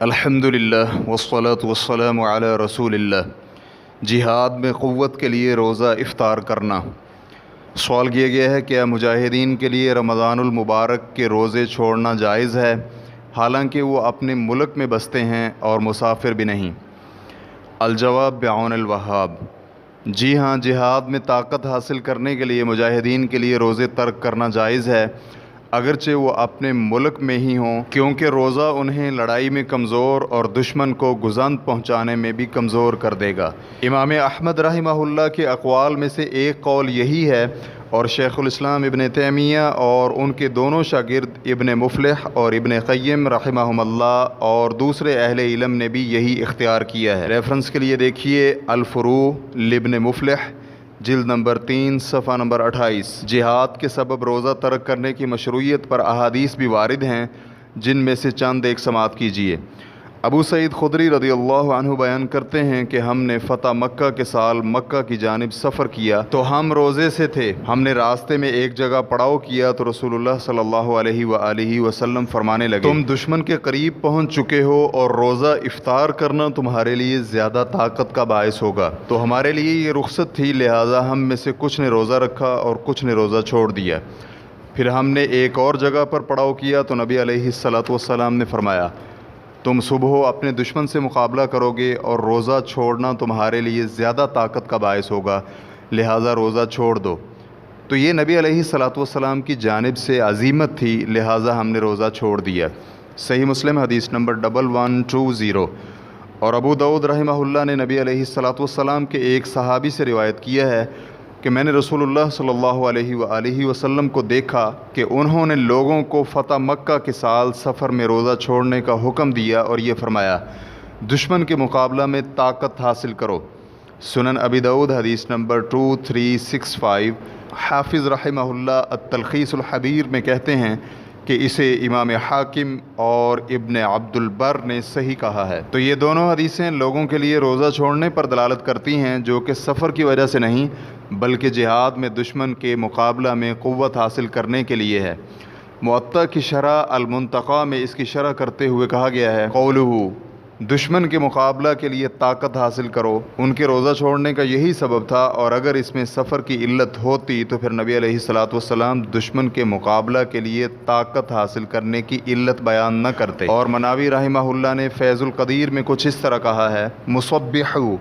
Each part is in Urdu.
الحمدللہ والصلاة والسلام علی رسول اللہ۔ جہاد میں قوت کے لیے روزہ افطار کرنا۔ سوال کیا گیا ہے کیا مجاہدین کے لیے رمضان المبارک کے روزے چھوڑنا جائز ہے حالانکہ وہ اپنے ملک میں بستے ہیں اور مسافر بھی نہیں؟ الجواب بعون الوہاب، جی ہاں، جہاد میں طاقت حاصل کرنے کے لیے مجاہدین کے لیے روزے ترک کرنا جائز ہے اگرچہ وہ اپنے ملک میں ہی ہوں، کیونکہ روزہ انہیں لڑائی میں کمزور اور دشمن کو گزند پہنچانے میں بھی کمزور کر دے گا۔ امام احمد رحمہ اللہ کے اقوال میں سے ایک قول یہی ہے، اور شیخ الاسلام ابن تیمیہ اور ان کے دونوں شاگرد ابن مفلح اور ابن قیم رحمہم اللہ اور دوسرے اہل علم نے بھی یہی اختیار کیا ہے۔ ریفرنس کے لیے دیکھیے الفروع لابن مفلح، جلد نمبر 3 صفحہ نمبر 28۔ جہاد کے سبب روزہ ترک کرنے کی مشروعیت پر احادیث بھی وارد ہیں، جن میں سے چند ایک سماعت کیجیے۔ ابو سعید خدری رضی اللہ عنہ بیان کرتے ہیں کہ ہم نے فتح مکہ کے سال مکہ کی جانب سفر کیا تو ہم روزے سے تھے۔ ہم نے راستے میں ایک جگہ پڑاؤ کیا تو رسول اللہ صلی اللہ علیہ وآلہ وسلم فرمانے لگے، تم دشمن کے قریب پہنچ چکے ہو اور روزہ افطار کرنا تمہارے لیے زیادہ طاقت کا باعث ہوگا۔ تو ہمارے لیے یہ رخصت تھی، لہٰذا ہم میں سے کچھ نے روزہ رکھا اور کچھ نے روزہ چھوڑ دیا۔ پھر ہم نے ایک اور جگہ پر پڑاؤ کیا تو نبی علیہ الصلاۃ والسلام نے فرمایا، تم صبح اپنے دشمن سے مقابلہ کرو گے اور روزہ چھوڑنا تمہارے لیے زیادہ طاقت کا باعث ہوگا، لہٰذا روزہ چھوڑ دو۔ تو یہ نبی علیہ الصلاۃ والسلام کی جانب سے عزیمت تھی، لہٰذا ہم نے روزہ چھوڑ دیا۔ صحیح مسلم حدیث نمبر 1120۔ اور ابو داؤد رحمہ اللہ نے نبی علیہ الصلاۃ والسلام کے ایک صحابی سے روایت کیا ہے کہ میں نے رسول اللہ صلی اللہ علیہ وآلہ وسلم کو دیکھا کہ انہوں نے لوگوں کو فتح مکہ کے سال سفر میں روزہ چھوڑنے کا حکم دیا اور یہ فرمایا، دشمن کے مقابلہ میں طاقت حاصل کرو۔ سنن ابی داؤد حدیث نمبر 2365۔ حافظ رحمہ اللہ التلخیص الحبیر میں کہتے ہیں کہ اسے امام حاکم اور ابن عبد البر نے صحیح کہا ہے۔ تو یہ دونوں حدیثیں لوگوں کے لیے روزہ چھوڑنے پر دلالت کرتی ہیں جو کہ سفر کی وجہ سے نہیں بلکہ جہاد میں دشمن کے مقابلہ میں قوت حاصل کرنے کے لیے ہے۔ معطا کی شرح المنتقی میں اس کی شرح کرتے ہوئے کہا گیا ہے، قولہ، دشمن کے مقابلہ کے لیے طاقت حاصل کرو، ان کے روزہ چھوڑنے کا یہی سبب تھا، اور اگر اس میں سفر کی علت ہوتی تو پھر نبی علیہ الصلاۃ والسلام دشمن کے مقابلہ کے لیے طاقت حاصل کرنے کی علت بیان نہ کرتے۔ اور مناوی رحمہ اللہ نے فیض القدیر میں کچھ اس طرح کہا ہے، مصبحو،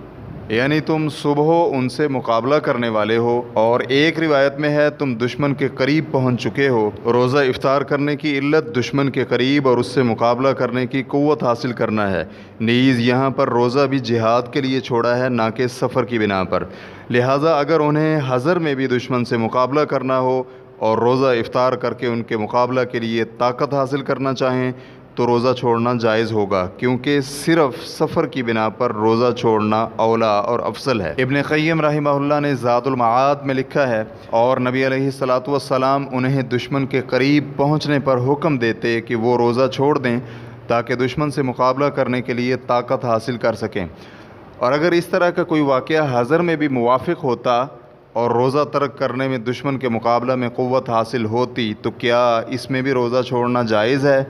یعنی تم صبح ان سے مقابلہ کرنے والے ہو، اور ایک روایت میں ہے تم دشمن کے قریب پہنچ چکے ہو۔ روزہ افطار کرنے کی علت دشمن کے قریب اور اس سے مقابلہ کرنے کی قوت حاصل کرنا ہے۔ نیز یہاں پر روزہ بھی جہاد کے لیے چھوڑا ہے، نہ کہ سفر کی بنا پر، لہٰذا اگر انہیں حضر میں بھی دشمن سے مقابلہ کرنا ہو اور روزہ افطار کر کے ان کے مقابلہ کے لیے طاقت حاصل کرنا چاہیں تو روزہ چھوڑنا جائز ہوگا، کیونکہ صرف سفر کی بنا پر روزہ چھوڑنا اولا اور افضل ہے۔ ابن قیم رحمہ اللہ نے زاد المعاد میں لکھا ہے، اور نبی علیہ الصلاۃ والسلام انہیں دشمن کے قریب پہنچنے پر حکم دیتے کہ وہ روزہ چھوڑ دیں تاکہ دشمن سے مقابلہ کرنے کے لیے طاقت حاصل کر سکیں۔ اور اگر اس طرح کا کوئی واقعہ حضر میں بھی موافق ہوتا اور روزہ ترک کرنے میں دشمن کے مقابلہ میں قوت حاصل ہوتی تو کیا اس میں بھی روزہ چھوڑنا جائز ہے؟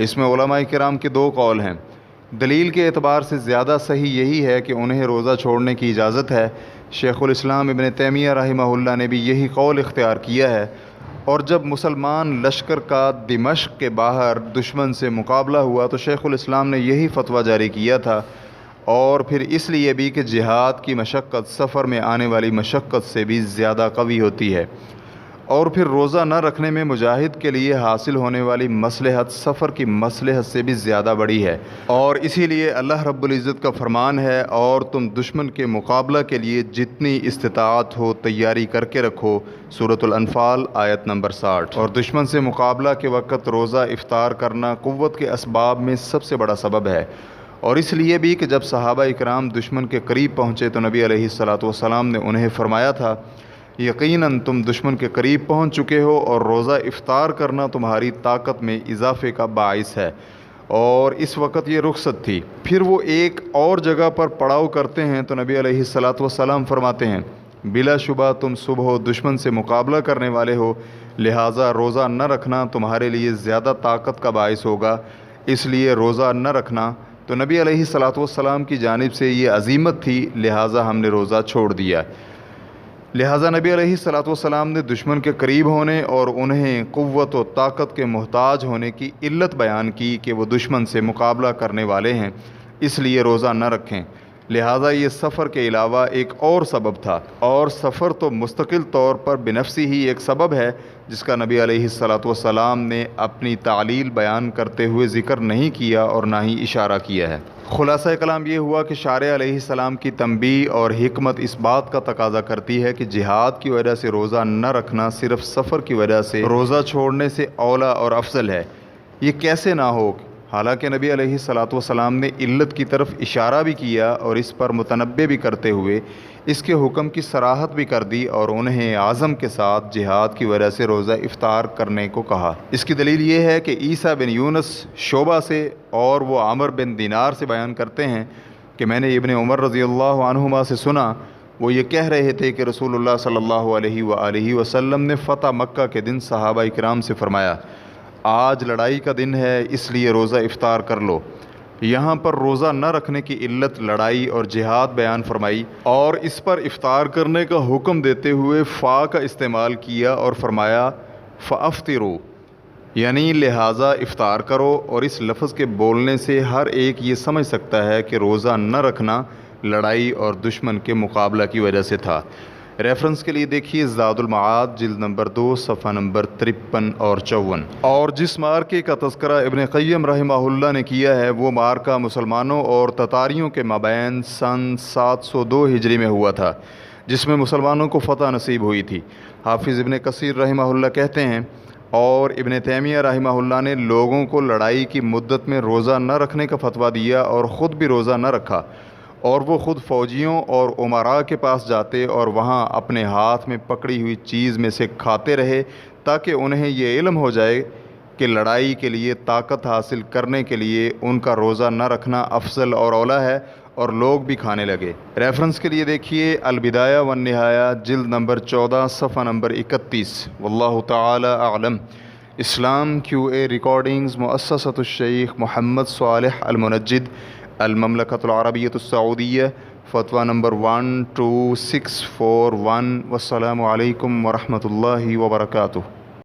اس میں علماء کرام کے دو قول ہیں۔ دلیل کے اعتبار سے زیادہ صحیح یہی ہے کہ انہیں روزہ چھوڑنے کی اجازت ہے۔ شیخ الاسلام ابن تیمیہ رحمہ اللہ نے بھی یہی قول اختیار کیا ہے، اور جب مسلمان لشکر کا دمشق کے باہر دشمن سے مقابلہ ہوا تو شیخ الاسلام نے یہی فتویٰ جاری کیا تھا، اور پھر اس لیے بھی کہ جہاد کی مشقت سفر میں آنے والی مشقت سے بھی زیادہ قوی ہوتی ہے، اور پھر روزہ نہ رکھنے میں مجاہد کے لیے حاصل ہونے والی مصلحت سفر کی مصلحت سے بھی زیادہ بڑی ہے، اور اسی لیے اللہ رب العزت کا فرمان ہے، اور تم دشمن کے مقابلہ کے لیے جتنی استطاعت ہو تیاری کر کے رکھو، سورۃ الانفال آیت نمبر 60۔ اور دشمن سے مقابلہ کے وقت روزہ افطار کرنا قوت کے اسباب میں سب سے بڑا سبب ہے، اور اس لیے بھی کہ جب صحابہ اکرام دشمن کے قریب پہنچے تو نبی علیہ الصلاۃ والسلام نے انہیں فرمایا تھا، یقیناً تم دشمن کے قریب پہنچ چکے ہو اور روزہ افطار کرنا تمہاری طاقت میں اضافے کا باعث ہے، اور اس وقت یہ رخصت تھی۔ پھر وہ ایک اور جگہ پر پڑاؤ کرتے ہیں تو نبی علیہ الصلاۃ والسلام فرماتے ہیں، بلا شبہ تم صبح دشمن سے مقابلہ کرنے والے ہو، لہٰذا روزہ نہ رکھنا تمہارے لیے زیادہ طاقت کا باعث ہوگا، اس لیے روزہ نہ رکھنا تو نبی علیہ الصلوۃ والسلام کی جانب سے یہ عزیمت تھی، لہٰذا ہم نے روزہ چھوڑ دیا۔ لہٰذا نبی علیہ الصلوۃ والسلام نے دشمن کے قریب ہونے اور انہیں قوت و طاقت کے محتاج ہونے کی علت بیان کی کہ وہ دشمن سے مقابلہ کرنے والے ہیں، اس لیے روزہ نہ رکھیں۔ لہٰذا یہ سفر کے علاوہ ایک اور سبب تھا، اور سفر تو مستقل طور پر بنفسی ہی ایک سبب ہے جس کا نبی علیہ الصلوۃ والسلام نے اپنی تعلیل بیان کرتے ہوئے ذکر نہیں کیا اور نہ ہی اشارہ کیا ہے۔ خلاصہ کلام یہ ہوا کہ شارع علیہ السلام کی تنبیہ اور حکمت اس بات کا تقاضا کرتی ہے کہ جہاد کی وجہ سے روزہ نہ رکھنا صرف سفر کی وجہ سے روزہ چھوڑنے سے اولا اور افضل ہے۔ یہ کیسے نہ ہو؟ حالانکہ نبی علیہ الصلوۃ والسلام نے علت کی طرف اشارہ بھی کیا اور اس پر متنبہ بھی کرتے ہوئے اس کے حکم کی صراحت بھی کر دی اور انہیں عزم کے ساتھ جہاد کی وجہ سے روزہ افطار کرنے کو کہا۔ اس کی دلیل یہ ہے کہ عیسیٰ بن یونس شعبہ سے اور وہ عامر بن دینار سے بیان کرتے ہیں کہ میں نے ابن عمر رضی اللہ عنہما سے سنا، وہ یہ کہہ رہے تھے کہ رسول اللہ صلی اللہ علیہ وآلہ وسلم نے فتح مکہ کے دن صحابہ کرام سے فرمایا، آج لڑائی کا دن ہے اس لیے روزہ افطار کر لو۔ یہاں پر روزہ نہ رکھنے کی علت لڑائی اور جہاد بیان فرمائی اور اس پر افطار کرنے کا حکم دیتے ہوئے فا کا استعمال کیا اور فرمایا فافطروا، یعنی لہٰذا افطار کرو، اور اس لفظ کے بولنے سے ہر ایک یہ سمجھ سکتا ہے کہ روزہ نہ رکھنا لڑائی اور دشمن کے مقابلہ کی وجہ سے تھا۔ ریفرنس کے لیے دیکھیے زاد المعاد جلد نمبر 2 صفحہ نمبر 53 اور 54۔ اور جس مارکے کا تذکرہ ابن قیم رحمہ اللہ نے کیا ہے وہ مارکہ مسلمانوں اور تتاریوں کے مابین سن 702 ہجری میں ہوا تھا، جس میں مسلمانوں کو فتح نصیب ہوئی تھی۔ حافظ ابن کثیر رحمہ اللہ کہتے ہیں، اور ابن تیمیہ رحمہ اللہ نے لوگوں کو لڑائی کی مدت میں روزہ نہ رکھنے کا فتویٰ دیا اور خود بھی روزہ نہ رکھا، اور وہ خود فوجیوں اور امراء کے پاس جاتے اور وہاں اپنے ہاتھ میں پکڑی ہوئی چیز میں سے کھاتے رہے تاکہ انہیں یہ علم ہو جائے کہ لڑائی کے لیے طاقت حاصل کرنے کے لیے ان کا روزہ نہ رکھنا افضل اور اولا ہے، اور لوگ بھی کھانے لگے۔ ریفرنس کے لیے دیکھیے البدایہ والنہایہ جلد نمبر 14 صفحہ نمبر 31۔ واللہ تعالی اعلم۔ اسلام QA ریکارڈنگز مؤسسۃ الشیخ محمد صالح المنجد، المملکۃ العربیۃ السعودیہ، فتویٰ نمبر 12641۔ والسلام علیکم ورحمۃ اللہ وبرکاتہ۔